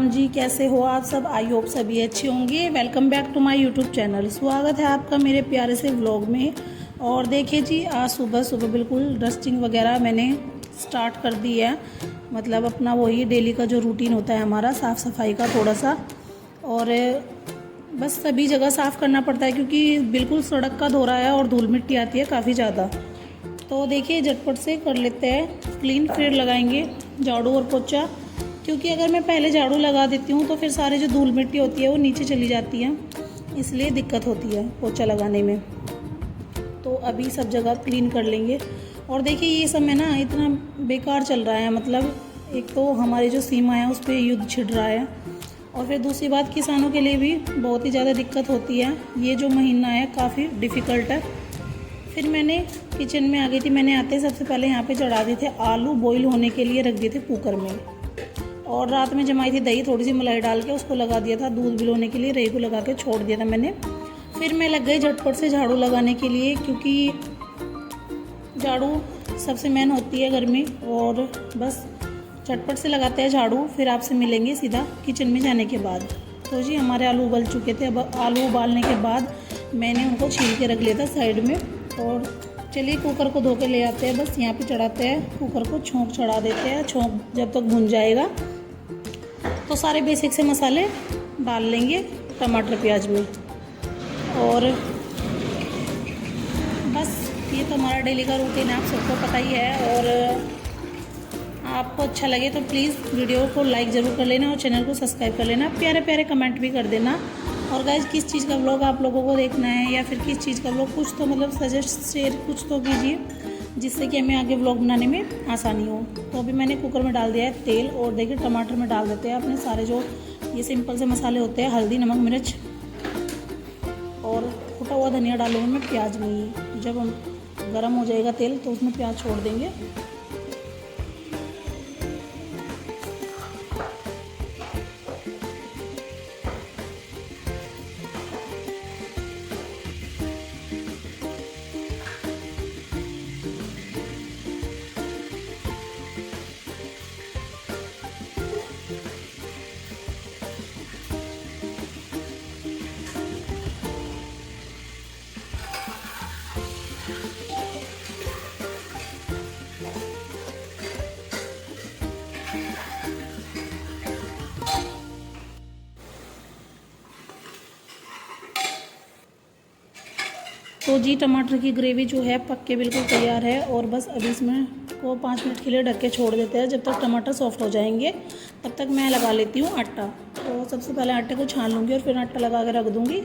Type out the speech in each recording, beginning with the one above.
राम जी, कैसे हो आप सब। आई होप सभी अच्छे होंगे। Welcome back to my YouTube channel. स्वागत है आपका मेरे प्यारे से व्लॉग में। और देखिए जी, आज सुबह सुबह बिल्कुल डस्टिंग वगैरह मैंने स्टार्ट कर दी है। मतलब अपना वही डेली का जो रूटीन होता है हमारा, साफ़ सफाई का थोड़ा सा। और बस सभी जगह साफ़ करना पड़ता है क्योंकि बिल्कुल सड़क का दौरा है और धूल मिट्टी आती है काफ़ी ज़्यादा। तो देखिए झटपट से कर लेते हैं क्लीन। फिर लगाएंगे झाड़ू और पोछा, क्योंकि अगर मैं पहले झाड़ू लगा देती हूँ तो फिर सारे जो धूल मिट्टी होती है वो नीचे चली जाती है, इसलिए दिक्कत होती है पोछा लगाने में। तो अभी सब जगह क्लीन कर लेंगे। और देखिए ये समय ना इतना बेकार चल रहा है। मतलब एक तो हमारी जो सीमा है उस पर युद्ध छिड़ रहा है, और फिर दूसरी बात किसानों के लिए भी बहुत ही ज़्यादा दिक्कत होती है। ये जो महीना है काफ़ी डिफ़िकल्ट है। फिर मैंने किचन में आ गई थी। मैंने आते सबसे पहले यहाँ पे चढ़ा दिए थे आलू, बॉईल होने के लिए रख दिए थे कुकर में। और रात में जमाई थी दही, थोड़ी सी मलाई डाल के उसको लगा दिया था दूध भिगोने के लिए, रही को लगा के छोड़ दिया था मैंने। फिर मैं लग गई झटपट से झाड़ू लगाने के लिए, क्योंकि झाड़ू सबसे मेन होती है घर में। और बस झटपट से लगाते हैं झाड़ू। फिर आपसे मिलेंगे सीधा किचन में जाने के बाद। तो जी हमारे आलू उबल चुके थे। अब आलू उबालने के बाद मैंने उनको छील के रख लिया था साइड में। और चलिए कुकर को धो के ले आते हैं। बस यहाँ पे चढ़ाते हैं कुकर को, छोंक चढ़ा देते हैं। छोंक जब तक भुन जाएगा तो सारे बेसिक से मसाले डाल लेंगे टमाटर प्याज में। और बस ये तो हमारा डेली का रूटीन है, आप सबको पता ही है। और आपको अच्छा लगे तो प्लीज़ वीडियो को लाइक ज़रूर कर लेना और चैनल को सब्सक्राइब कर लेना। प्यारे प्यारे कमेंट भी कर देना। और गाइस किस चीज़ का व्लॉग आप लोगों को देखना है, या फिर किस चीज़ का व्लॉग, कुछ तो मतलब सजेस्ट शेयर कुछ तो कीजिए, जिससे कि हमें आगे व्लॉग बनाने में आसानी हो। तो अभी मैंने कुकर में डाल दिया है तेल। और देखिए टमाटर में डाल देते हैं अपने सारे जो ये सिंपल से मसाले होते हैं, हल्दी, नमक, मिर्च और कुटा हुआ धनिया डालूंगी मैं प्याज में ही। जब हम गर्म हो जाएगा तेल तो उसमें प्याज छोड़ देंगे। तो जी टमाटर की ग्रेवी जो है पक के बिल्कुल तैयार है। और बस अभी इसमें को 5 मिनट के लिए ढक के छोड़ देते हैं। जब तक टमाटर सॉफ्ट हो जाएंगे तब तक मैं लगा लेती हूँ आटा। तो सबसे पहले आटे को छान लूँगी और फिर आटा लगा के रख दूँगी।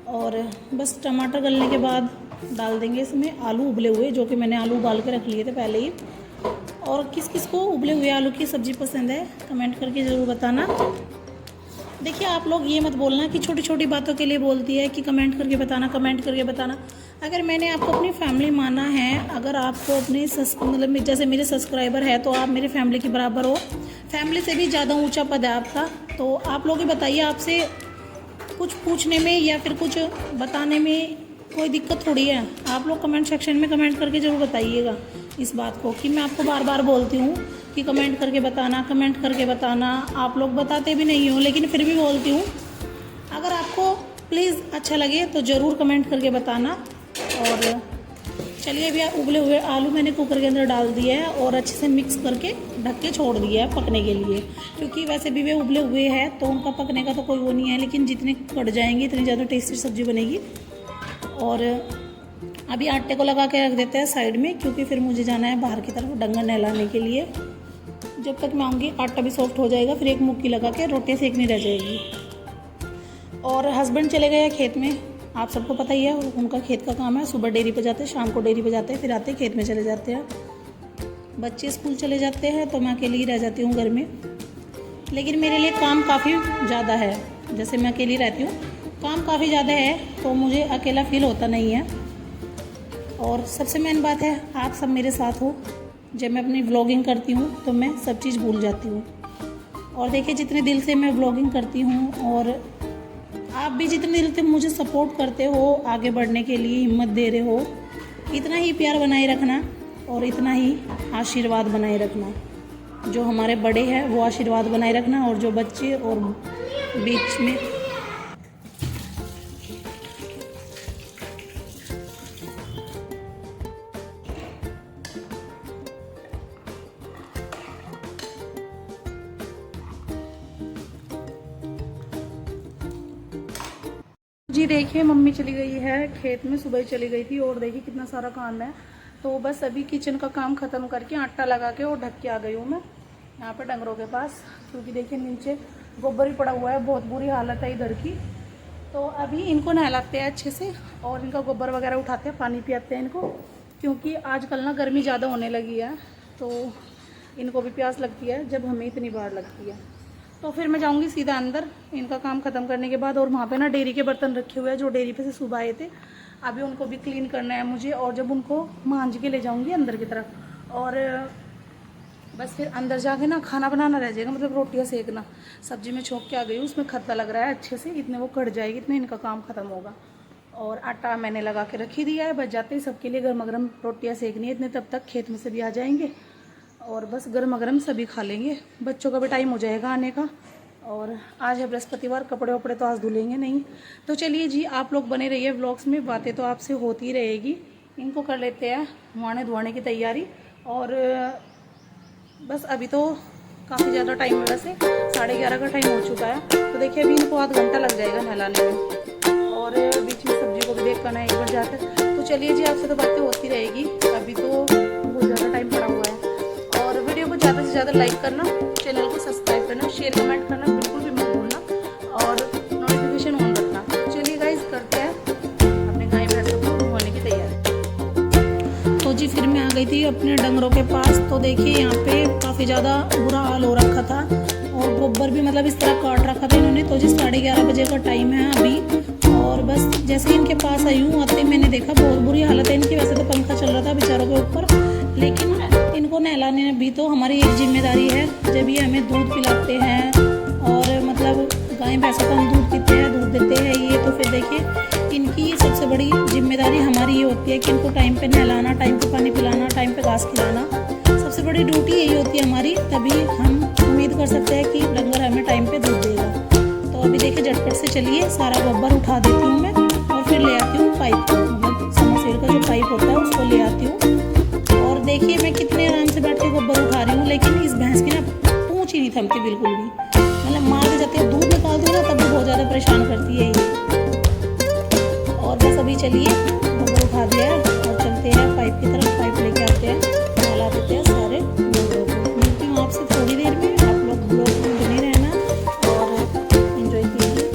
और बस टमाटर गलने के बाद डाल देंगे इसमें आलू उबले हुए, जो कि मैंने आलू उबाल के रख लिए थे पहले ही। और किस किस को उबले हुए आलू की सब्ज़ी पसंद है कमेंट करके ज़रूर बताना। देखिए आप लोग ये मत बोलना कि छोटी छोटी बातों के लिए बोलती है कि कमेंट करके बताना, कमेंट करके बताना। अगर मैंने आपको अपनी फैमिली माना है, अगर आपको अपने मतलब जैसे मेरे सब्सक्राइबर है तो आप मेरे फैमिली के बराबर हो। फैमिली से भी ज़्यादा ऊंचा पद है आपका। तो आप लोग ही बताइए, आपसे कुछ पूछने में या फिर कुछ बताने में कोई दिक्कत थोड़ी है। आप लोग कमेंट सेक्शन में कमेंट करके ज़रूर बताइएगा इस बात को, कि मैं आपको बार बार बोलती हूँ कि कमेंट करके बताना, कमेंट करके बताना। आप लोग बताते भी नहीं हो, लेकिन फिर भी बोलती हूँ। अगर आपको प्लीज़ अच्छा लगे तो ज़रूर कमेंट करके बताना। और चलिए अभी उबले हुए आलू मैंने कुकर के अंदर डाल दिए है और अच्छे से मिक्स करके ढक के छोड़ दिया है पकने के लिए। क्योंकि वैसे भी वे उबले हुए हैं तो उनका पकने का तो कोई वो नहीं है, लेकिन जितने कट जाएंगे इतनी ज़्यादा टेस्टी सब्ज़ी बनेगी। और अभी आटे को लगा के रख देते हैं साइड में, क्योंकि फिर मुझे जाना है बाहर की तरफ डंगर नहलाने के लिए। जब तक मैं आऊँगी आटा भी सॉफ्ट हो जाएगा, फिर एक मुक्की लगा के रोटियाँ सेकनी रह जाएगी। और हस्बैंड चले गए खेत में, आप सबको पता ही है उनका खेत का काम है। सुबह डेयरी पे जाते हैं, शाम को डेयरी पे जाते हैं, फिर आते खेत में चले जाते हैं। बच्चे स्कूल चले जाते हैं तो मैं अकेली ही रह जाती हूँ घर में। लेकिन मेरे लिए काम काफ़ी ज़्यादा है। जैसे मैं अकेली रहती हूँ, काम काफ़ी ज़्यादा है तो मुझे अकेला फील होता नहीं है। और सबसे मेन बात है आप सब मेरे साथ हो। जब मैं अपनी व्लॉगिंग करती हूँ तो मैं सब चीज़ भूल जाती हूँ। और देखिए जितने दिल से मैं व्लॉगिंग करती हूँ, और आप भी जितने दिल से मुझे सपोर्ट करते हो, आगे बढ़ने के लिए हिम्मत दे रहे हो, इतना ही प्यार बनाए रखना और इतना ही आशीर्वाद बनाए रखना। जो हमारे बड़े हैं वो आशीर्वाद बनाए रखना, और जो बच्चे और बीच में जी। देखिए मम्मी चली गई है खेत में, सुबह ही चली गई थी, और देखिए कितना सारा काम है। तो बस अभी किचन का काम ख़त्म करके आटा लगा के और ढक के आ गई हूँ मैं यहाँ पे डंगरों के पास, क्योंकि देखिए नीचे गोबर ही पड़ा हुआ है, बहुत बुरी हालत है इधर की। तो अभी इनको नहलाते हैं अच्छे से और इनका गोबर वगैरह उठाते हैं, पानी पियाते हैं इनको, क्योंकि आजकल ना गर्मी ज़्यादा होने लगी है, तो इनको भी प्यास लगती है जब हमें इतनी बार लगती है। तो फिर मैं जाऊंगी सीधा अंदर इनका काम ख़त्म करने के बाद, और वहाँ पे ना डेयरी के बर्तन रखे हुए हैं जो डेयरी पे से सुबह आए थे, अभी उनको भी क्लीन करना है मुझे, और जब उनको मांझ के ले जाऊंगी अंदर की तरफ, और बस फिर अंदर जाके ना खाना बनाना रह जाएगा, मतलब रोटियां सेकना। सब्जी में छोंक के आ गई हूँ, उसमें खत्ता लग रहा है अच्छे से, इतने वो कट जाएगी, इतने इनका काम ख़त्म होगा। और आटा मैंने लगा के रख ही दिया है, बच जाते ही सबके लिए गर्मा गर्म रोटियाँ सेकनी है, इतने तब तक खेत में से भी आ जाएंगे और बस गर्मा गर्म सभी खा लेंगे। बच्चों का भी टाइम हो जाएगा आने का, और आज है बृहस्पतिवार, कपड़े वपड़े तो आज धुलेंगे नहीं। तो चलिए जी, आप लोग बने रहिए व्लॉग्स में, बातें तो आपसे होती रहेगी। इनको कर लेते हैं नहाने धुआने की तैयारी, और बस अभी तो काफ़ी ज़्यादा टाइम है, वैसे 11:30 का टाइम हो चुका है। तो देखिए अभी इनको आधा घंटा लग जाएगा नहलाने में, और बीच में सब्जी को भी देख करना है एक बार जाकर। तो चलिए जी, आपसे तो बातें होती रहेगी, अभी तो बहुत ज़्यादा टाइम पड़ा हुआ है। और वीडियो को ज़्यादा से ज़्यादा लाइक करना, चैनल को सब्सक्राइब करना, शेयर कमेंट करना बिल्कुल भी मत भूलना, और नोटिफिकेशन ऑन रखना। चलिए गाइस, करते हैं अपने गाय भैंसों को धोने की तैयारी। तो जी फिर मैं आ गई थी अपने डंगरों के पास। तो देखिए यहाँ पे काफ़ी ज़्यादा बुरा हाल हो रखा था, और गोबर भी मतलब इस तरह काट रखा था इन्होंने। तो जी 11:30 बजे का टाइम है अभी, और बस जैसे इनके पास आई हूँ आते मैंने देखा बहुत बुरी हालत है इनकी। वैसे तो पंखा चल रहा था बेचारों के ऊपर, लेकिन इनको नहलाने में भी तो हमारी एक जिम्मेदारी है। जब ये हमें दूध पिलाते हैं, और मतलब गाय भैंसों का हम दूध पीते हैं, दूध देते हैं ये, तो फिर देखिए इनकी सबसे बड़ी जिम्मेदारी हमारी ये होती है कि इनको टाइम पे नहलाना, टाइम पे पानी पिलाना, टाइम पे घास खिलाना। सबसे बड़ी ड्यूटी यही होती है हमारी, तभी हम उम्मीद कर सकते हैं कि डंगर हमें टाइम पे दूध देगा। तो अभी देखिए झटपट से चलिए सारा गोबर उठा देती हूँ मैं, और फिर ले आती हूँ पाइप, मतलब समरसेल का जो पाइप होता है उसको ले आती हूँ। और देखिए मैं कितने आराम से बैठ के गोबर उठा रही हूँ, लेकिन इस भैंस की ना पूंछ ही नहीं थमती बिल्कुल भी, मतलब मार के जाती है, दूध निकाल दूँ ना तब भी बहुत ज़्यादा परेशान करती है ये। और बस अभी चलिए गोबर उठा दिया है और चलते हैं पाइप की तरफ, पाइप लेके आते हैं, नहला देते हैं सारे डंगरों को। मिलती हूँ आपसे थोड़ी देर में, आप लोग ब्लॉग में बने रहना और एंजॉय कीजिए।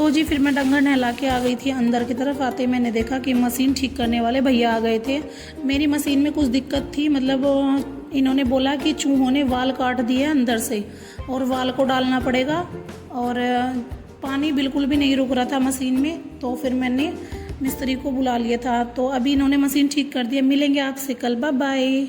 तो जी फिर मैं डंगर नहला के आ गई थी अंदर की तरफ। आते मैंने देखा कि मशीन ठीक करने वाले भैया आ गए थे। मेरी मशीन में कुछ दिक्कत थी, मतलब इन्होंने बोला कि चूहों ने वाल काट दिए अंदर से और वाल को डालना पड़ेगा, और पानी बिल्कुल भी नहीं रुक रहा था मशीन में। तो फिर मैंने मिस्त्री को बुला लिया था, तो अभी इन्होंने मशीन ठीक कर दिया। मिलेंगे आपसे कल, बाय बाय।